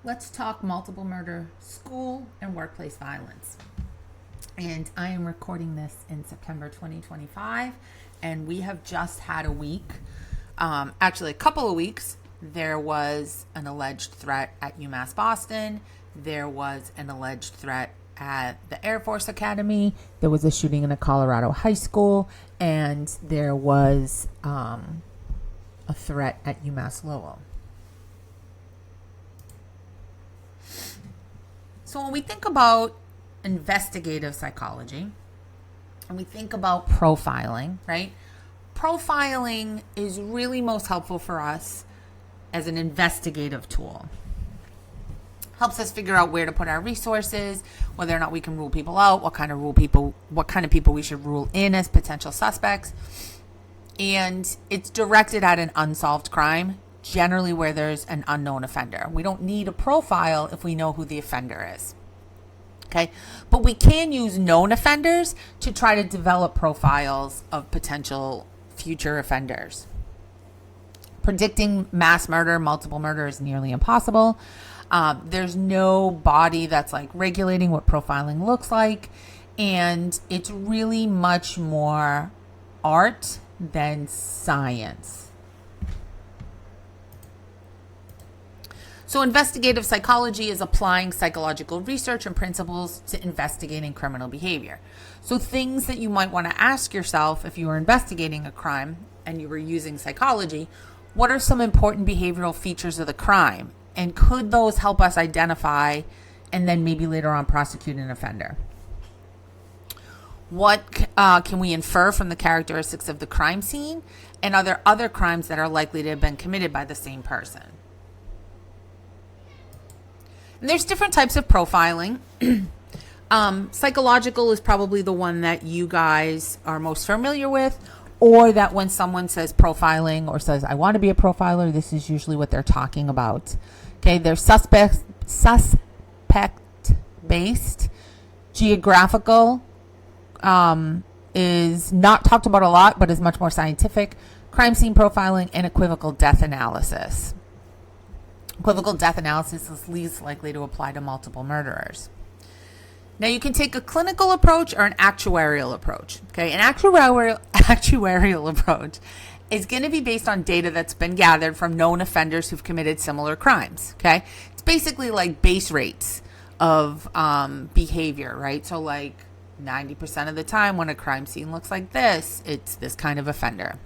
let's talk multiple murder, school, and workplace violence. And I am recording this in September 2025, and we have just had a week, actually a couple of weeks. There was an alleged threat at UMass Boston. There was an alleged threat at the Air Force Academy. There was a shooting in a Colorado high school, and there was a threat at UMass Lowell. So when we think about investigative psychology and we think about profiling, right? Profiling is really most helpful for us as an investigative tool. Helps us figure out where to put our resources, whether or not we can rule people out, what kind of people we should rule in as potential suspects. And it's directed at an unsolved crime, generally where there's an unknown offender. We don't need a profile if we know who the offender is. Okay, but we can use known offenders to try to develop profiles of potential future offenders. Predicting mass murder, multiple murder is nearly impossible. There's no body that's like regulating what profiling looks like, and it's really much more art than science. So investigative psychology is applying psychological research and principles to investigating criminal behavior. So things that you might want to ask yourself if you were investigating a crime and you were using psychology, what are some important behavioral features of the crime? And could those help us identify and then maybe later on prosecute an offender? What can we infer from the characteristics of the crime scene? And are there other crimes that are likely to have been committed by the same person? And there's different types of profiling. Psychological is probably the one that you guys are most familiar with, or that when someone says profiling or says, I want to be a profiler, this is usually what they're talking about. Okay, they're suspect-based. Geographical is not talked about a lot, but is much more scientific. Crime scene profiling and equivocal death analysis. Equivocal death analysis is least likely to apply to multiple murderers. Now, you can take a clinical approach or an actuarial approach. Okay, an actuarial approach is going to be based on data that's been gathered from known offenders who've committed similar crimes. Okay, it's basically like base rates of behavior, right? So, like 90% of the time, when a crime scene looks like this, it's this kind of offender.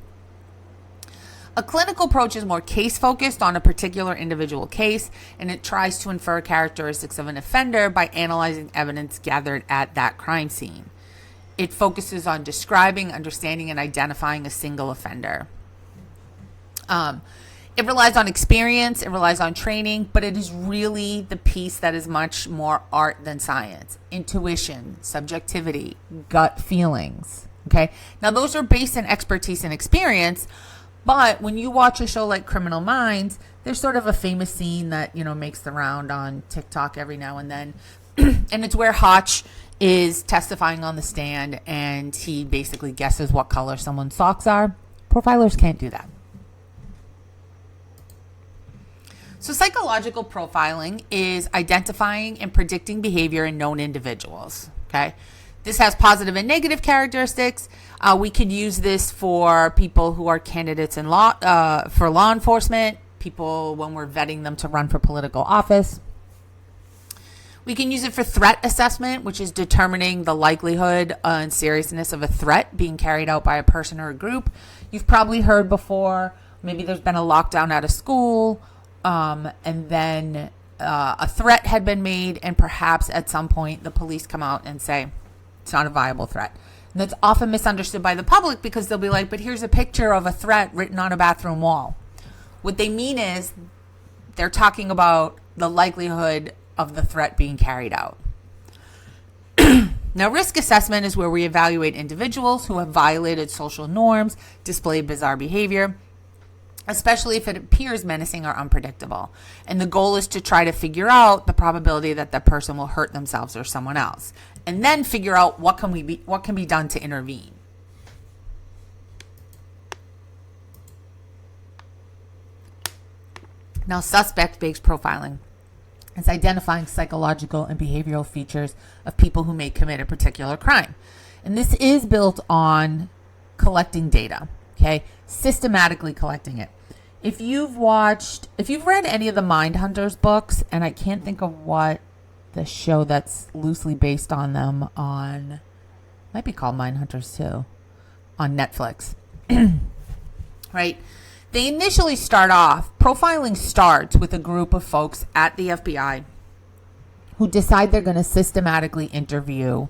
A clinical approach is more case-focused on a particular individual case, and it tries to infer characteristics of an offender by analyzing evidence gathered at that crime scene. It focuses on describing, understanding, and identifying a single offender. It relies on experience, it relies on training, but it is really the piece that is much more art than science. Intuition, subjectivity, gut feelings. Okay? Now, those are based in expertise and experience. But when you watch a show like Criminal Minds, there's sort of a famous scene that, makes the round on TikTok every now and then. And it's where Hotch is testifying on the stand and he basically guesses what color someone's socks are. Profilers can't do that. So psychological profiling is identifying and predicting behavior in known individuals. Okay. This has positive and negative characteristics. We could use this for people who are candidates in for law enforcement, people when we're vetting them to run for political office. We can use it for threat assessment, which is determining the likelihood and seriousness of a threat being carried out by a person or a group. You've probably heard before, maybe there's been a lockdown at a school, and then a threat had been made, and perhaps at some point the police come out and say, it's not a viable threat. And that's often misunderstood by the public because they'll be like, but here's a picture of a threat written on a bathroom wall. What they mean is they're talking about the likelihood of the threat being carried out. Now, risk assessment is where we evaluate individuals who have violated social norms, displayed bizarre behavior, especially if it appears menacing or unpredictable. And the goal is to try to figure out the probability that that person will hurt themselves or someone else, and then figure out what can be done to intervene. Now, suspect-based profiling. It's identifying psychological and behavioral features of people who may commit a particular crime. And this is built on collecting data, okay? Systematically collecting it. If you've read any of the Mindhunters books, and I can't think of what the show that's loosely based on them on, might be called Mindhunters too, on Netflix, right? They initially profiling starts with a group of folks at the FBI who decide they're going to systematically interview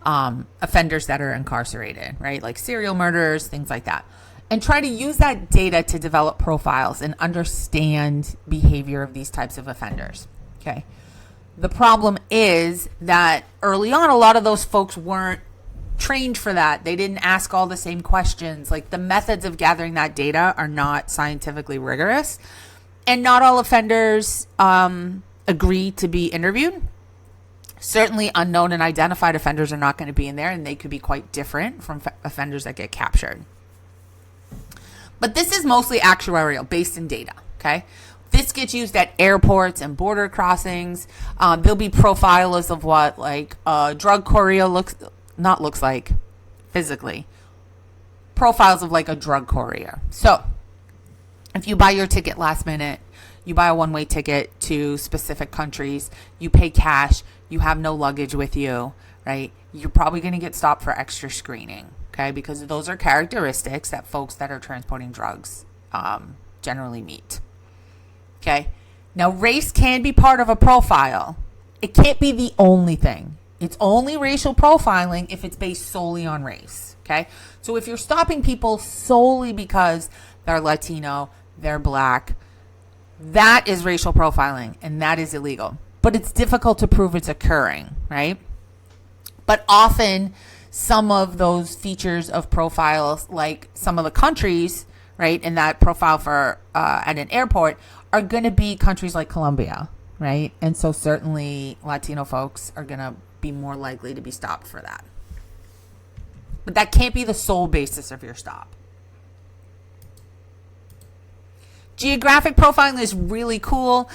offenders that are incarcerated, right? Like serial murderers, things like that. And try to use that data to develop profiles and understand behavior of these types of offenders, okay? The problem is that early on, a lot of those folks weren't trained for that. They didn't ask all the same questions. Like, the methods of gathering that data are not scientifically rigorous, and not all offenders agree to be interviewed. Certainly unknown and identified offenders are not going to be in there, and they could be quite different from offenders that get captured. But this is mostly actuarial, based in data, okay? This gets used at airports and border crossings. There'll be profiles of what like a drug courier looks like physically. Profiles of like a drug courier. So if you buy your ticket last minute, you buy a one-way ticket to specific countries, you pay cash, you have no luggage with you, right? You're probably going to get stopped for extra screening, okay? Because those are characteristics that folks that are transporting drugs generally meet. Okay. Now, race can be part of a profile. It can't be the only thing. It's only racial profiling if it's based solely on race. Okay. So if you're stopping people solely because they're Latino, they're black, that is racial profiling, and that is illegal. But it's difficult to prove it's occurring, right? But often some of those features of profiles, like some of the countries, right, in that profile for at an airport, are going to be countries like Colombia, right? And so certainly Latino folks are going to be more likely to be stopped for that. But that can't be the sole basis of your stop. Geographic profiling is really cool.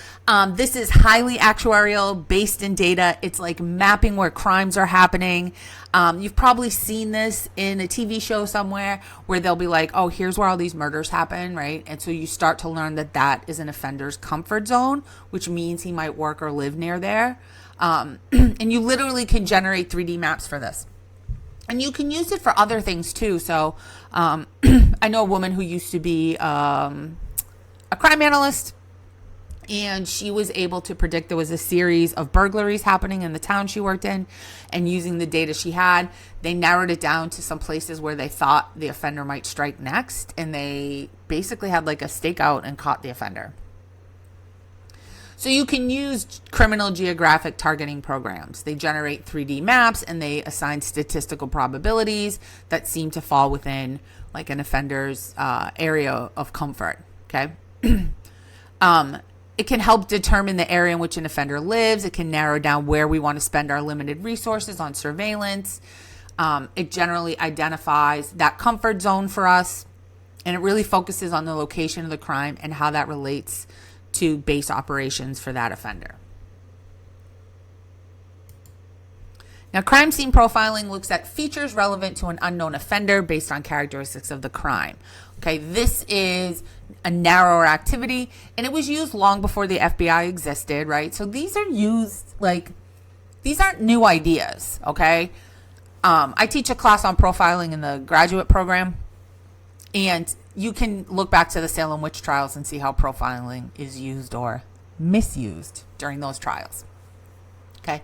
This is highly actuarial, based in data. It's like mapping where crimes are happening. You've probably seen this in a TV show somewhere where they'll be like, oh, here's where all these murders happen, right? And so you start to learn that that is an offender's comfort zone, which means he might work or live near there. And you literally can generate 3D maps for this. And you can use it for other things too. So I know a woman who used to be a crime analyst, and she was able to predict there was a series of burglaries happening in the town she worked in, and using the data she had, they narrowed it down to some places where they thought the offender might strike next, and they basically had like a stakeout and caught the offender. So you can use criminal geographic targeting programs. They generate 3D maps, and they assign statistical probabilities that seem to fall within like an offender's area of comfort, okay? It can help determine the area in which an offender lives. It can narrow down where we want to spend our limited resources on surveillance. It generally identifies that comfort zone for us, and it really focuses on the location of the crime and how that relates to base operations for that offender. Now, crime scene profiling looks at features relevant to an unknown offender based on characteristics of the crime. Okay, this is a narrower activity, and it was used long before the FBI existed, right? So these are used, like, these aren't new ideas, okay? I teach a class on profiling in the graduate program, and you can look back to the Salem witch trials and see how profiling is used or misused during those trials, okay?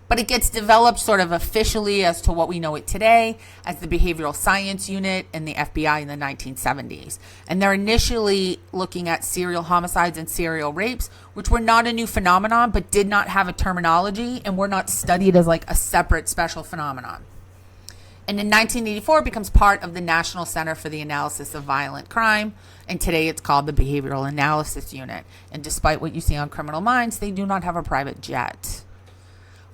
But it gets developed sort of officially as to what we know it today as the Behavioral Science Unit in the FBI in the 1970s. And they're initially looking at serial homicides and serial rapes, which were not a new phenomenon, but did not have a terminology and were not studied as like a separate special phenomenon. And in 1984, it becomes part of the National Center for the Analysis of Violent Crime. And today it's called the Behavioral Analysis Unit. And despite what you see on Criminal Minds, they do not have a private jet.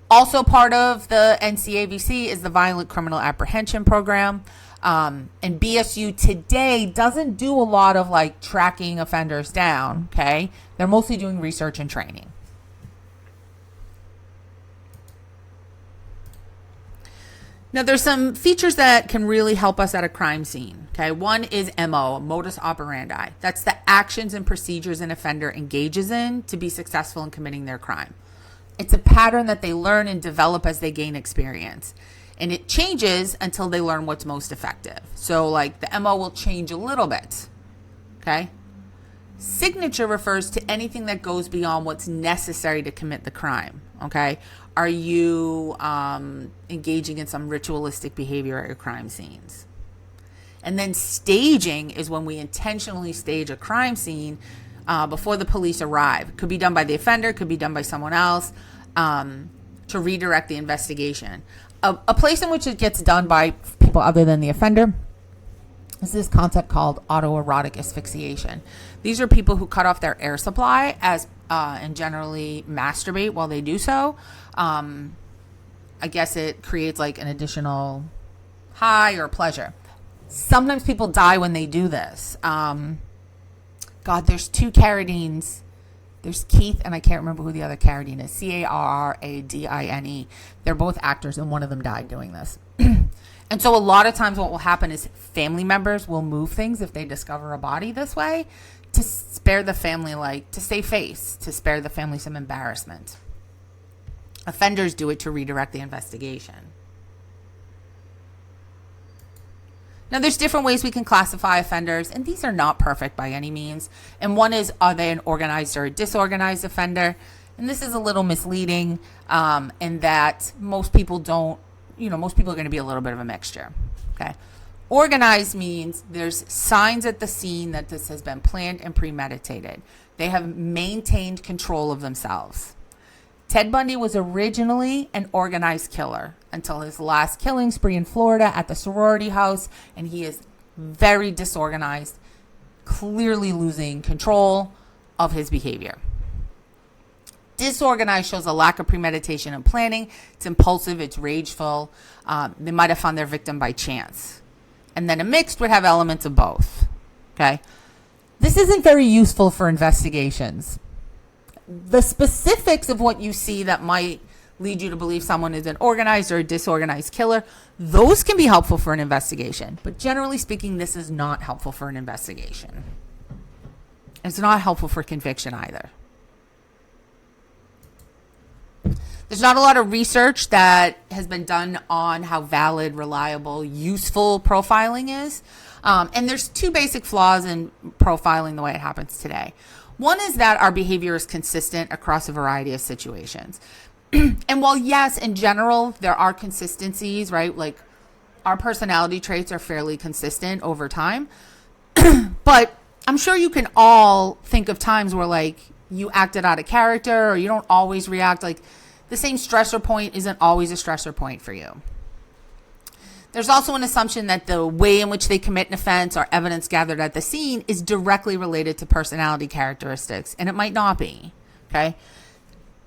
Also part of the NCAVC is the Violent Criminal Apprehension Program. And BSU today doesn't do a lot of like tracking offenders down, okay? They're mostly doing research and training. Now, there's some features that can really help us at a crime scene. Okay, one is MO, modus operandi. That's the actions and procedures an offender engages in to be successful in committing their crime. It's a pattern that they learn and develop as they gain experience. And it changes until they learn what's most effective. So, like, the MO will change a little bit. Okay? Signature refers to anything that goes beyond what's necessary to commit the crime. Okay? Are you engaging in some ritualistic behavior at your crime scenes? And then staging is when we intentionally stage a crime scene before the police arrive. Could be done by the offender, could be done by someone else to redirect the investigation. A place in which it gets done by people other than the offender is this concept called autoerotic asphyxiation. These are people who cut off their air supply and generally masturbate while they do so. I guess it creates like an additional high or pleasure. Sometimes people die when they do this. God, there's two Carradines. There's Keith, and I can't remember who the other Carradine is. Carradine. They're both actors, and one of them died doing this. And so a lot of times what will happen is family members will move things if they discover a body this way to spare the family, to save face, to spare the family some embarrassment. Offenders do it to redirect the investigation. Now, there's different ways we can classify offenders, and these are not perfect by any means. And one is, are they an organized or a disorganized offender? And this is a little misleading in that most people are going to be a little bit of a mixture. Okay. Organized means there's signs at the scene that this has been planned and premeditated. They have maintained control of themselves. Ted Bundy was originally an organized killer until his last killing spree in Florida at the sorority house, and he is very disorganized, clearly losing control of his behavior. Disorganized shows a lack of premeditation and planning. It's impulsive, it's rageful. They might have found their victim by chance. And then a mixed would have elements of both. Okay? This isn't very useful for investigations. The specifics of what you see that might lead you to believe someone is an organized or a disorganized killer, those can be helpful for an investigation. But generally speaking, this is not helpful for an investigation. It's not helpful for conviction either. There's not a lot of research that has been done on how valid, reliable, useful profiling is. And there's two basic flaws in profiling the way it happens today. One is that our behavior is consistent across a variety of situations. And while, yes, in general, there are consistencies, right? Like our personality traits are fairly consistent over time. But I'm sure you can all think of times where you acted out of character or you don't always react. The same stressor point isn't always a stressor point for you. There's also an assumption that the way in which they commit an offense or evidence gathered at the scene is directly related to personality characteristics, and it might not be, okay?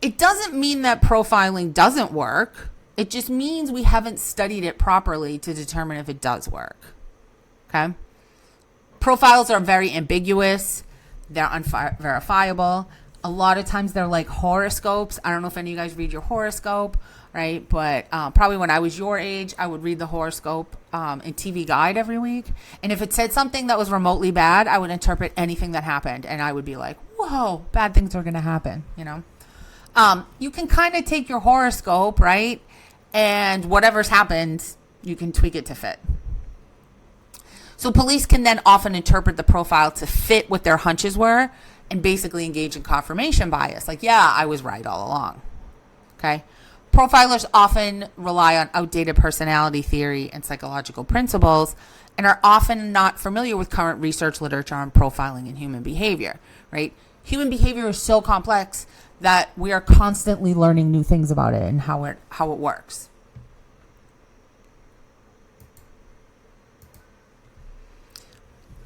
It doesn't mean that profiling doesn't work. It just means we haven't studied it properly to determine if it does work, okay? Profiles are very ambiguous. They're unverifiable. A lot of times they're like horoscopes. I don't know if any of you guys read your horoscope, right? But probably when I was your age, I would read the horoscope in TV Guide every week. And if it said something that was remotely bad, I would interpret anything that happened. And I would be like, whoa, bad things are going to happen, you know? You can kind of take your horoscope, right? And whatever's happened, you can tweak it to fit. So police can then often interpret the profile to fit what their hunches were and basically engage in confirmation bias. Yeah, I was right all along. Okay? Profilers often rely on outdated personality theory and psychological principles and are often not familiar with current research literature on profiling and human behavior, right? Human behavior is so complex that we are constantly learning new things about it and how it works.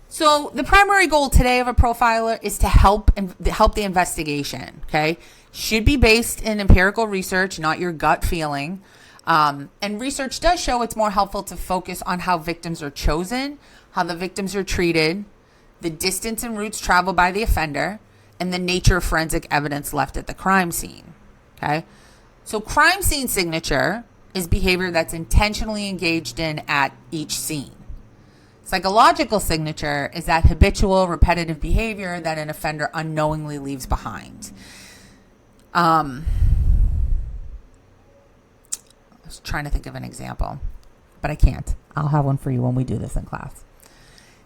So the primary goal today of a profiler is to help the investigation, okay? Should be based in empirical research, not your gut feeling. And research does show it's more helpful to focus on how victims are chosen, how the victims are treated, the distance and routes traveled by the offender, and the nature of forensic evidence left at the crime scene, okay? So crime scene signature is behavior that's intentionally engaged in at each scene. Psychological signature is that habitual, repetitive behavior that an offender unknowingly leaves behind. I was trying to think of an example, but I can't. I'll have one for you when we do this in class.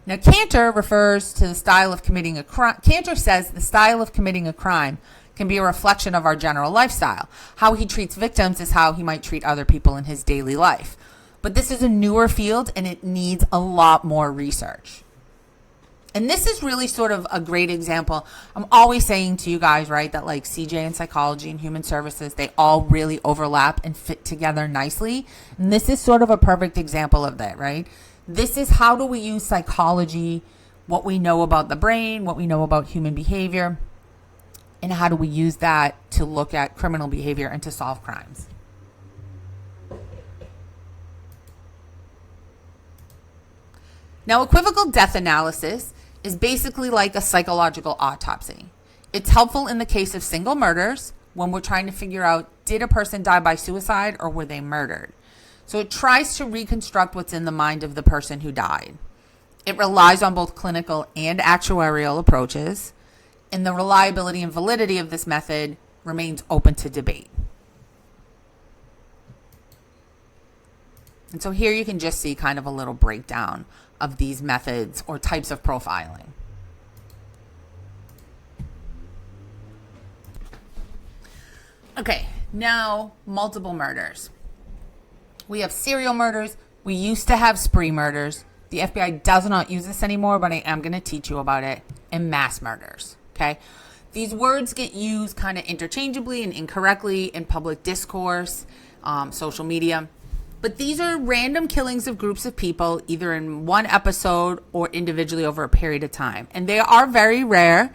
Now, Cantor refers to the style of committing a crime. Cantor says the style of committing a crime can be a reflection of our general lifestyle. How he treats victims is how he might treat other people in his daily life. But this is a newer field and it needs a lot more research. And this is really sort of a great example. I'm always saying to you guys, right, that like CJ and psychology and human services, they all really overlap and fit together nicely. And this is sort of a perfect example of that, right? This is how do we use psychology, what we know about the brain, what we know about human behavior, and how do we use that to look at criminal behavior and to solve crimes. Now, equivocal death analysis is basically like a psychological autopsy. It's helpful in the case of single murders when we're trying to figure out, did a person die by suicide or were they murdered? So it tries to reconstruct what's in the mind of the person who died. It relies on both clinical and actuarial approaches, and the reliability and validity of this method remains open to debate. And so here you can just see kind of a little breakdown of these methods or types of profiling. Okay, now multiple murders. We have serial murders. We used to have spree murders. The FBI does not use this anymore, but I am going to teach you about it. And mass murders, okay? These words get used kind of interchangeably and incorrectly in public discourse, social media. But these are random killings of groups of people, either in one episode or individually over a period of time. And they are very rare.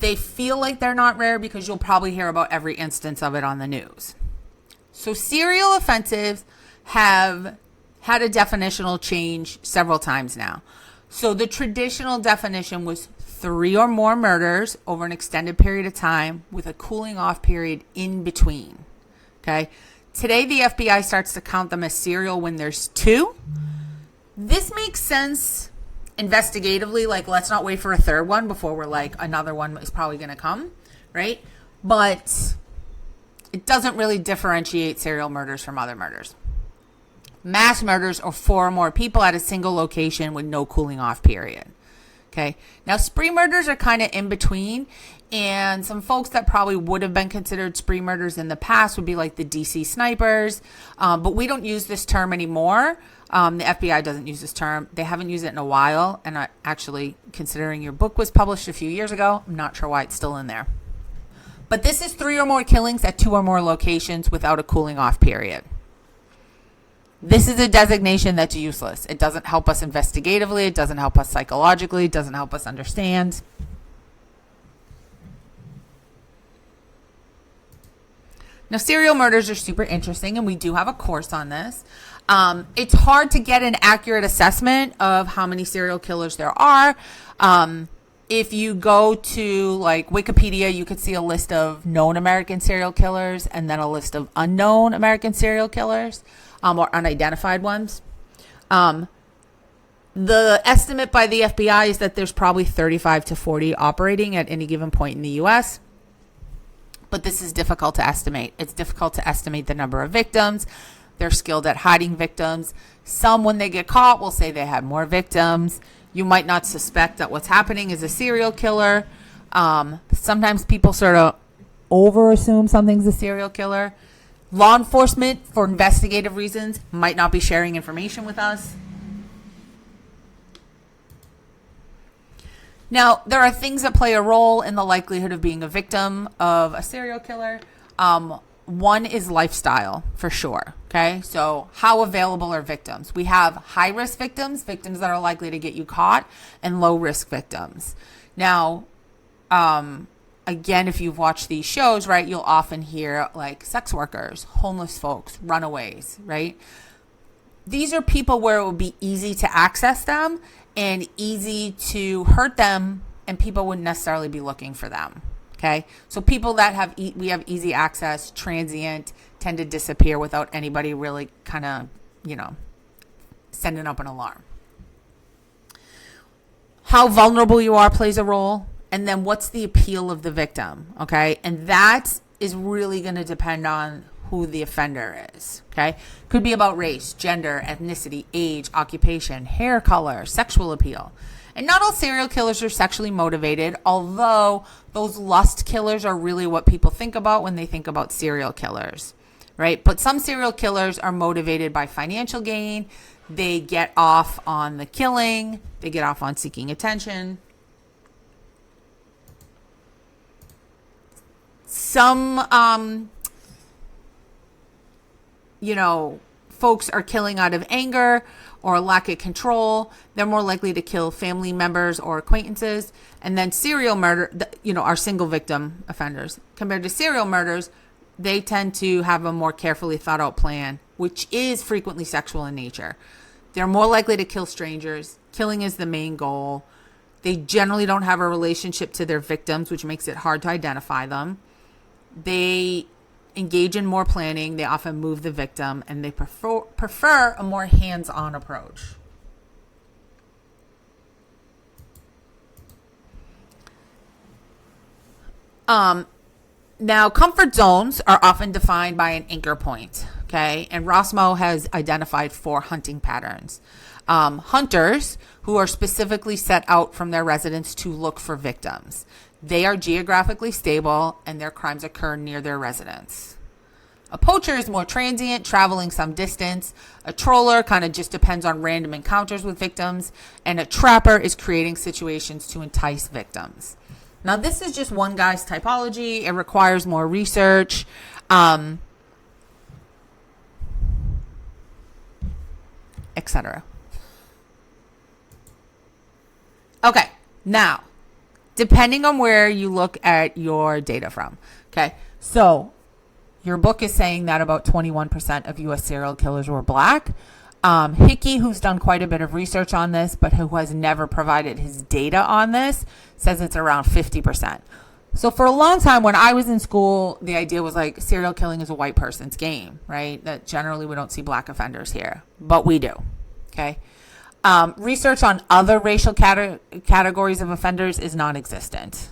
They feel like they're not rare because you'll probably hear about every instance of it on the news. So serial offenses have had a definitional change several times now. So the traditional definition was 3 or more murders over an extended period of time with a cooling off period in between. Okay. Today, the FBI starts to count them as serial when there's 2. This makes sense investigatively. Like, let's not wait for a third one before we're like, another one is probably going to come, right? But it doesn't really differentiate serial murders from other murders. Mass murders are 4 or more people at a single location with no cooling off period. Okay. Now, spree murders are kind of in between. And some folks that probably would have been considered spree murders in the past would be like the DC snipers. But we don't use this term anymore. The FBI doesn't use this term. They haven't used it in a while. And actually, considering your book was published a few years ago, I'm not sure why it's still in there. But this is 3 or more killings at 2 or more locations without a cooling off period. This is a designation that's useless. It doesn't help us investigatively. It doesn't help us psychologically. It doesn't help us understand. Now, serial murders are super interesting, and we do have a course on this. It's hard to get an accurate assessment of how many serial killers there are. If you go to like Wikipedia, you could see a list of known American serial killers and then a list of unknown American serial killers, or unidentified ones. The estimate by the FBI is that there's probably 35 to 40 operating at any given point in the U.S., but this is difficult to estimate. It's difficult to estimate the number of victims. They're skilled at hiding victims. Some, when they get caught, will say they had more victims. You might not suspect that what's happening is a serial killer. Sometimes people sort of over-assume something's a serial killer. Law enforcement, for investigative reasons, might not be sharing information with us. Now, there are things that play a role in the likelihood of being a victim of a serial killer. One is lifestyle, for sure. Okay, so how available are victims? We have high-risk victims, victims that are likely to get you caught, and low-risk victims. Now, again, if you've watched these shows, right, you'll often hear like sex workers, homeless folks, runaways, right? These are people where it would be easy to access them and easy to hurt them, and people wouldn't necessarily be looking for them. Okay, so people that we have easy access, transient, tend to disappear without anybody really kind of, sending up an alarm. How vulnerable you are plays a role. And then what's the appeal of the victim? Okay, and that is really going to depend on who the offender is. Okay, could be about race, gender, ethnicity, age, occupation, hair color, sexual appeal. And not all serial killers are sexually motivated, although those lust killers are really what people think about when they think about serial killers, right? But some serial killers are motivated by financial gain. They get off on the killing. They get off on seeking attention. Some, folks are killing out of anger or lack of control. They're more likely to kill family members or acquaintances. And then serial murder, are single victim offenders. Compared to serial murders, they tend to have a more carefully thought out plan, which is frequently sexual in nature. They're more likely to kill strangers. Killing is the main goal. They generally don't have a relationship to their victims, which makes it hard to identify them. They engage in more planning. They often move the victim, and they prefer a more hands-on approach. Now, comfort zones are often defined by an anchor point, okay? And Rossmo has identified 4 hunting patterns. Hunters who are specifically set out from their residence to look for victims. They are geographically stable, and their crimes occur near their residence. A poacher is more transient, traveling some distance. A troller kind of just depends on random encounters with victims. And a trapper is creating situations to entice victims. Now, this is just one guy's typology. It requires more research. Etc. Okay, now, depending on where you look at your data from. Okay, so your book is saying that about 21% of U.S. serial killers were black. Hickey, who's done quite a bit of research on this, but who has never provided his data on this, says it's around 50%. So for a long time, when I was in school, the idea was like serial killing is a white person's game, right? That generally we don't see black offenders here, but we do. Okay. Research on other racial categories of offenders is non-existent.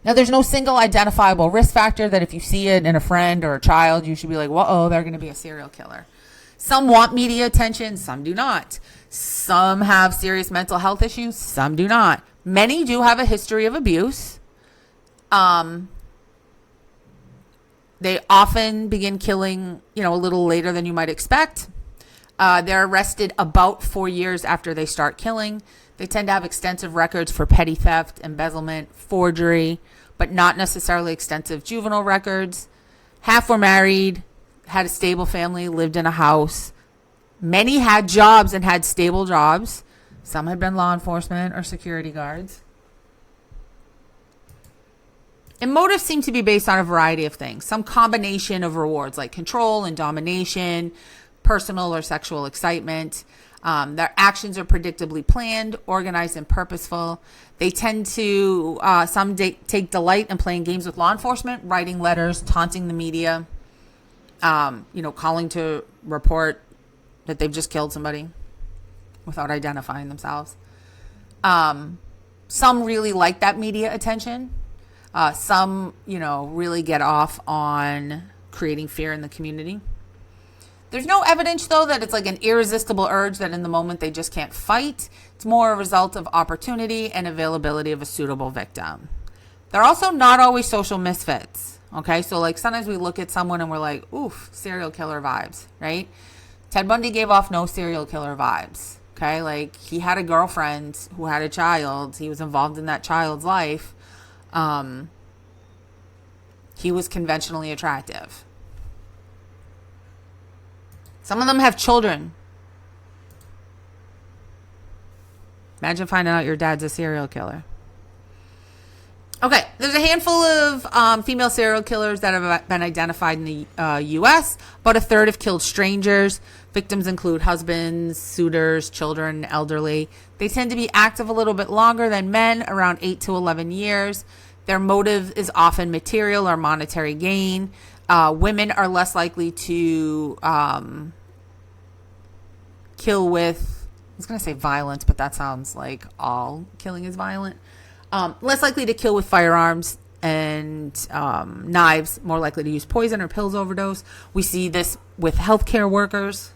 Now, there's no single identifiable risk factor that if you see it in a friend or a child, you should be like, whoa, they're going to be a serial killer. Some want media attention, some do not. Some have serious mental health issues, some do not. Many do have a history of abuse. They often begin killing, a little later than you might expect. They're arrested about 4 years after they start killing. They tend to have extensive records for petty theft, embezzlement, forgery, but not necessarily extensive juvenile records. Half were married, had a stable family, lived in a house. Many had jobs and had stable jobs. Some had been law enforcement or security guards. And motives seem to be based on a variety of things. Some combination of rewards like control and domination, personal or sexual excitement. Their actions are predictably planned, organized, and purposeful. They tend to, take delight in playing games with law enforcement, writing letters, taunting the media, calling to report that they've just killed somebody without identifying themselves. Some really like that media attention. Some, really get off on creating fear in the community. There's no evidence, though, that it's like an irresistible urge that in the moment they just can't fight. It's more a result of opportunity and availability of a suitable victim. They're also not always social misfits, okay? So, like, sometimes we look at someone and we're like, oof, serial killer vibes, right? Ted Bundy gave off no serial killer vibes, okay? Like, he had a girlfriend who had a child. He was involved in that child's life. He was conventionally attractive. Some of them have children. Imagine finding out your dad's a serial killer. Okay, there's a handful of female serial killers that have been identified in the U.S. About a third have killed strangers. Victims include husbands, suitors, children, elderly. They tend to be active a little bit longer than men, around 8 to 11 years. Their motive is often material or monetary gain. Women are less likely to kill with, I was going to say violence, but that sounds like all killing is violent. Less likely to kill with firearms and knives, more likely to use poison or pills overdose. We see this with healthcare workers.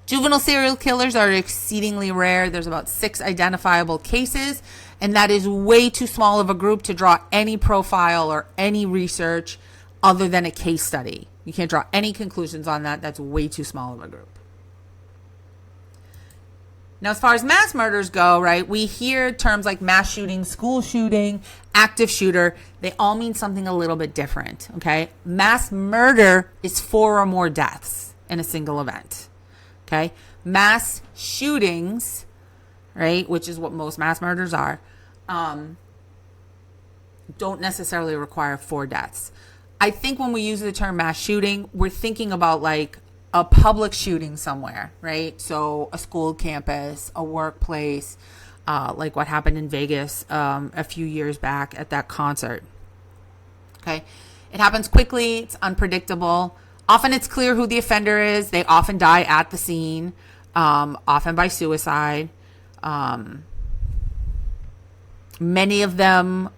Juvenile serial killers are exceedingly rare. There's about 6 identifiable cases, and that is way too small of a group to draw any profile or any research other than a case study. You can't draw any conclusions on that. That's way too small of a group. Now, as far as mass murders go, right, we hear terms like mass shooting, school shooting, active shooter. They all mean something a little bit different, okay? Mass murder is 4 or more deaths in a single event, okay? Mass shootings, right, which is what most mass murders are, don't necessarily require 4 deaths. I think when we use the term mass shooting, we're thinking about like a public shooting somewhere, right? So a school campus, a workplace, like what happened in Vegas a few years back at that concert. Okay. It happens quickly. It's unpredictable. Often it's clear who the offender is. They often die at the scene, often by suicide. Many of them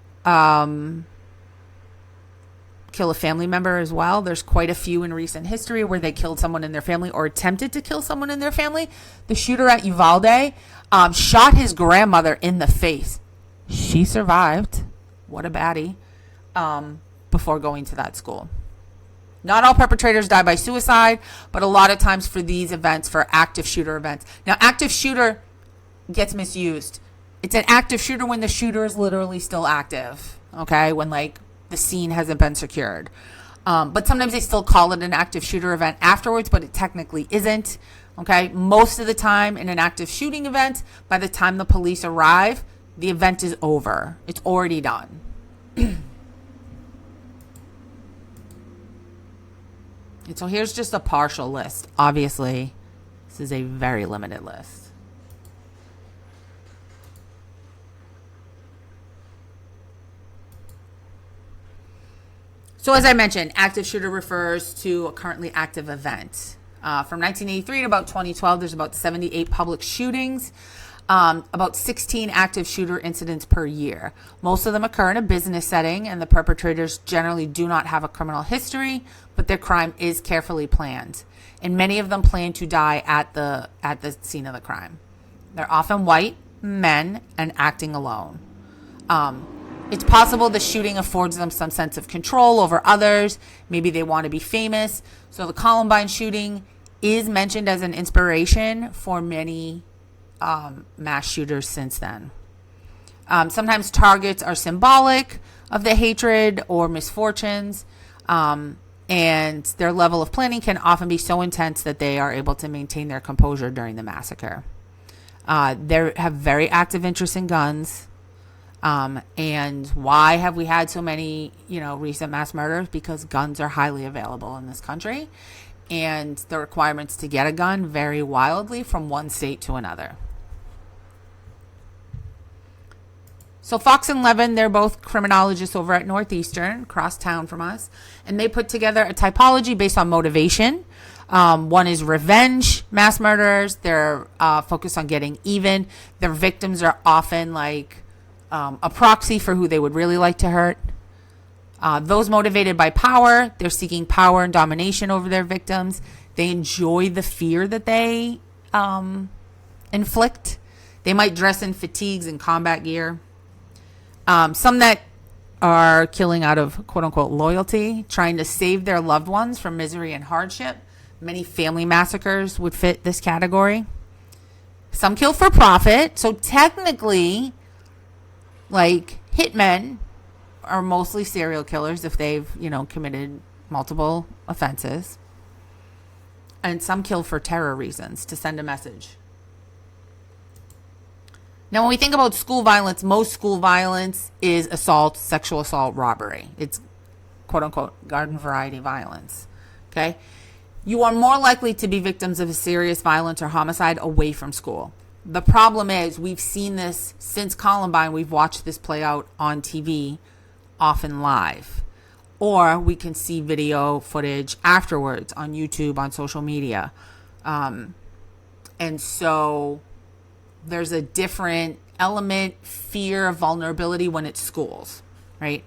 kill a family member as well. There's quite a few in recent history where they killed someone in their family or attempted to kill someone in their family. The shooter at Uvalde shot his grandmother in the face. She survived. What a baddie. Before going to that school. Not all perpetrators die by suicide, but a lot of times for these events, for active shooter events. Now, active shooter gets misused. It's an active shooter when the shooter is literally still active. Okay? When like the scene hasn't been secured. But sometimes they still call it an active shooter event afterwards, but it technically isn't. Okay. Most of the time in an active shooting event, by the time the police arrive, the event is over. It's already done. And so here's just a partial list. Obviously, this is a very limited list. So as I mentioned, active shooter refers to a currently active event. From 1983 to about 2012, there's about 78 public shootings, about 16 active shooter incidents per year. Most of them occur in a business setting, and the perpetrators generally do not have a criminal history, but their crime is carefully planned. And many of them plan to die at the scene of the crime. They're often white, men, and acting alone. It's possible the shooting affords them some sense of control over others. Maybe they want to be famous. So the Columbine shooting is mentioned as an inspiration for many mass shooters since then. Sometimes targets are symbolic of the hatred or misfortunes, and their level of planning can often be so intense that they are able to maintain their composure during the massacre. They have very active interest in guns. And why have we had so many, recent mass murders? Because guns are highly available in this country, and the requirements to get a gun vary wildly from one state to another. So Fox and Levin, they're both criminologists over at Northeastern, across town from us, and they put together a typology based on motivation. One is revenge mass murderers. They're focused on getting even. Their victims are often like a proxy for who they would really like to hurt. Those motivated by power, they're seeking power and domination over their victims. They enjoy the fear that they inflict. They might dress in fatigues and combat gear. Some that are killing out of quote unquote loyalty, trying to save their loved ones from misery and hardship. Many family massacres would fit this category. Some kill for profit. So technically, like hitmen are mostly serial killers if they've, committed multiple offenses. And some kill for terror reasons, to send a message. Now, when we think about school violence, most school violence is assault, sexual assault, robbery. It's quote unquote garden variety violence. Okay. You are more likely to be victims of a serious violence or homicide away from school. The problem is we've seen this since Columbine. We've watched this play out on TV, often live. Or we can see video footage afterwards on YouTube, on social media. And so there's a different element, fear, vulnerability when it's schools, right?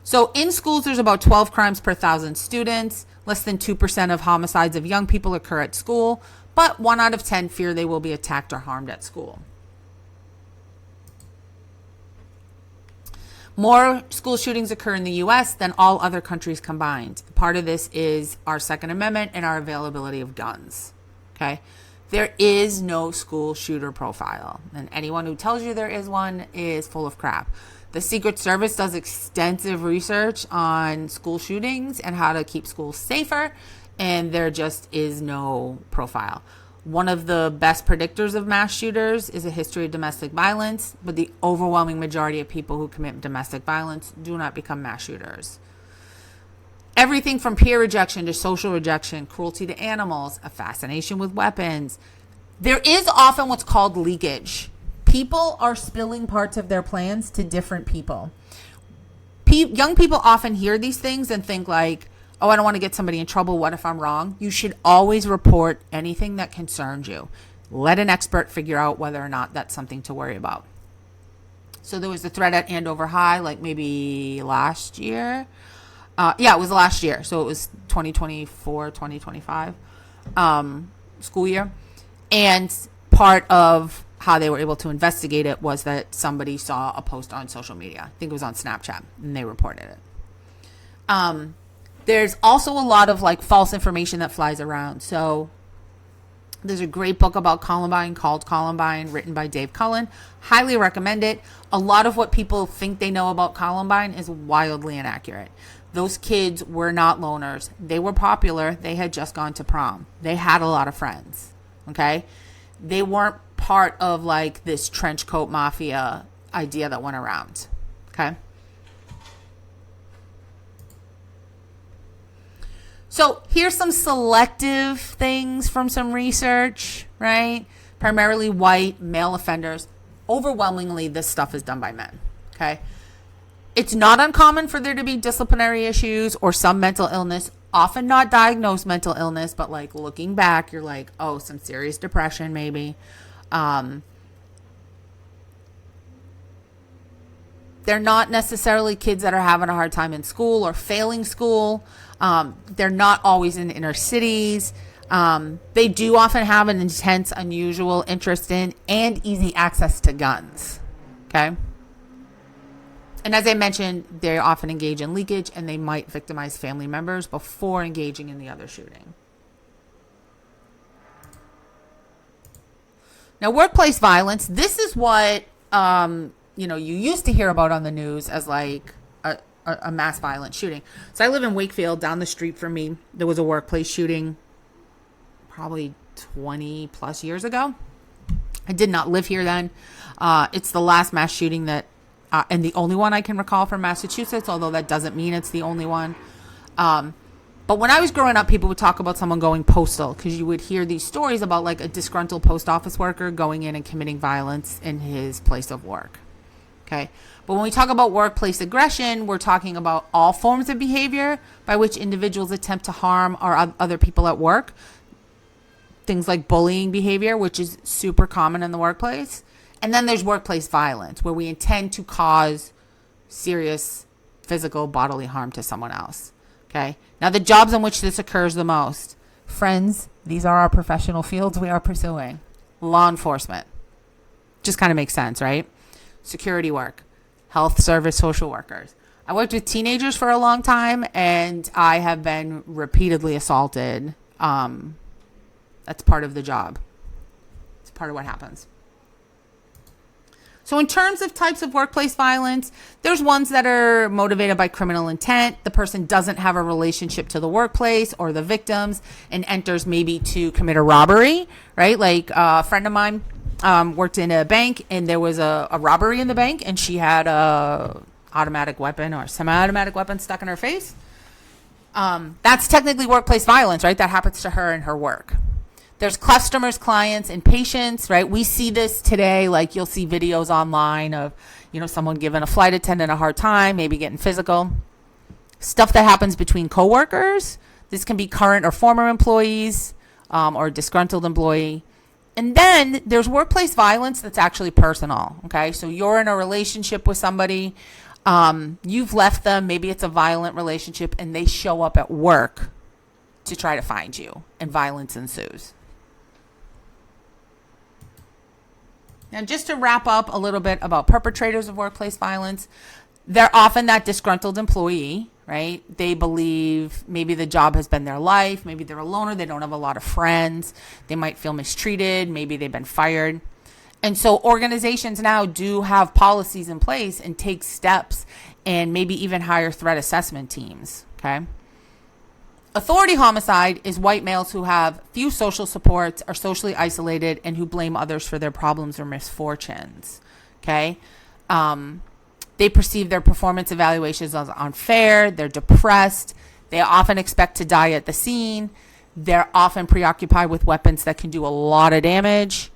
So in schools, there's about 12 crimes per 1,000 students. Less than 2% of homicides of young people occur at school, but 1 out of 10 fear they will be attacked or harmed at school. More school shootings occur in the U.S. than all other countries combined. Part of this is our Second Amendment and our availability of guns. Okay? There is no school shooter profile, and anyone who tells you there is one is full of crap. The Secret Service does extensive research on school shootings and how to keep schools safer, and there just is no profile. One of the best predictors of mass shooters is a history of domestic violence, but the overwhelming majority of people who commit domestic violence do not become mass shooters. Everything from peer rejection to social rejection, cruelty to animals, a fascination with weapons. There is often what's called leakage. People are spilling parts of their plans to different people. Young people often hear these things and think like, oh, I don't want to get somebody in trouble. What if I'm wrong? You should always report anything that concerns you. Let an expert figure out whether or not that's something to worry about. So there was a threat at Andover High, like maybe last year. It was last year. So it was 2024, 2025 school year. And part of how they were able to investigate it was that somebody saw a post on social media. I think it was on Snapchat, and they reported it. There's also a lot of like false information that flies around. So there's a great book about Columbine called Columbine, written by Dave Cullen. Highly recommend it. A lot of what people think they know about Columbine is wildly inaccurate. Those kids were not loners. They were popular. They had just gone to prom. They had a lot of friends. Okay? They weren't part of like this trench coat mafia idea that went around. Okay? So here's some selective things from some research, right? Primarily white male offenders. Overwhelmingly, this stuff is done by men, okay? It's not uncommon for there to be disciplinary issues or some mental illness, often not diagnosed mental illness, but like looking back, you're like, oh, some serious depression maybe. They're not necessarily kids that are having a hard time in school or failing school. They're not always in inner cities. They do often have an intense, unusual interest in and easy access to guns. Okay. And as I mentioned, they often engage in leakage and they might victimize family members before engaging in the other shooting. Now, workplace violence, this is what, you used to hear about on the news as like a mass violent shooting. So I live in Wakefield. Down the street from me, there was a workplace shooting probably 20 plus years ago. I did not live here then. It's the last mass shooting that, and the only one I can recall from Massachusetts, although that doesn't mean it's the only one. But when I was growing up, people would talk about someone going postal because you would hear these stories about like a disgruntled post office worker going in and committing violence in his place of work. Okay. But when we talk about workplace aggression, we're talking about all forms of behavior by which individuals attempt to harm other people at work. Things like bullying behavior, which is super common in the workplace. And then there's workplace violence, where we intend to cause serious physical bodily harm to someone else. Okay. Now, the jobs in which this occurs the most, friends, these are our professional fields we are pursuing. Law enforcement. Just kind of makes sense, right? Security work, health service, social workers. I worked with teenagers for a long time, and I have been repeatedly assaulted. That's part of the job. It's part of what happens. So in terms of types of workplace violence, there's ones that are motivated by criminal intent. The person doesn't have a relationship to the workplace or the victims and enters maybe to commit a robbery, right? Like a friend of mine worked in a bank, and there was a robbery in the bank, and she had a automatic weapon or semi-automatic weapon stuck in her face. That's technically workplace violence, right? That happens to her in her work. There's customers, clients, and patients, right? We see this today. Like, you'll see videos online of, someone giving a flight attendant a hard time, maybe getting physical. Stuff that happens between coworkers. This can be current or former employees, or a disgruntled employee. And then there's workplace violence that's actually personal, okay? So you're in a relationship with somebody, you've left them, maybe it's a violent relationship, and they show up at work to try to find you, and violence ensues. Now, just to wrap up a little bit about perpetrators of workplace violence, they're often that disgruntled employee, right? They believe maybe the job has been their life. Maybe they're a loner. They don't have a lot of friends. They might feel mistreated. Maybe they've been fired. And so organizations now do have policies in place and take steps and maybe even hire threat assessment teams, okay? Authority homicide is white males who have few social supports, are socially isolated, and who blame others for their problems or misfortunes, okay? They perceive their performance evaluations as unfair. They're depressed. They often expect to die at the scene. They're often preoccupied with weapons that can do a lot of damage.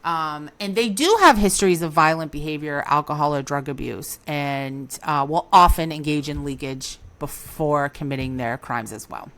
And they do have histories of violent behavior, alcohol or drug abuse, and will often engage in leakage before committing their crimes as well.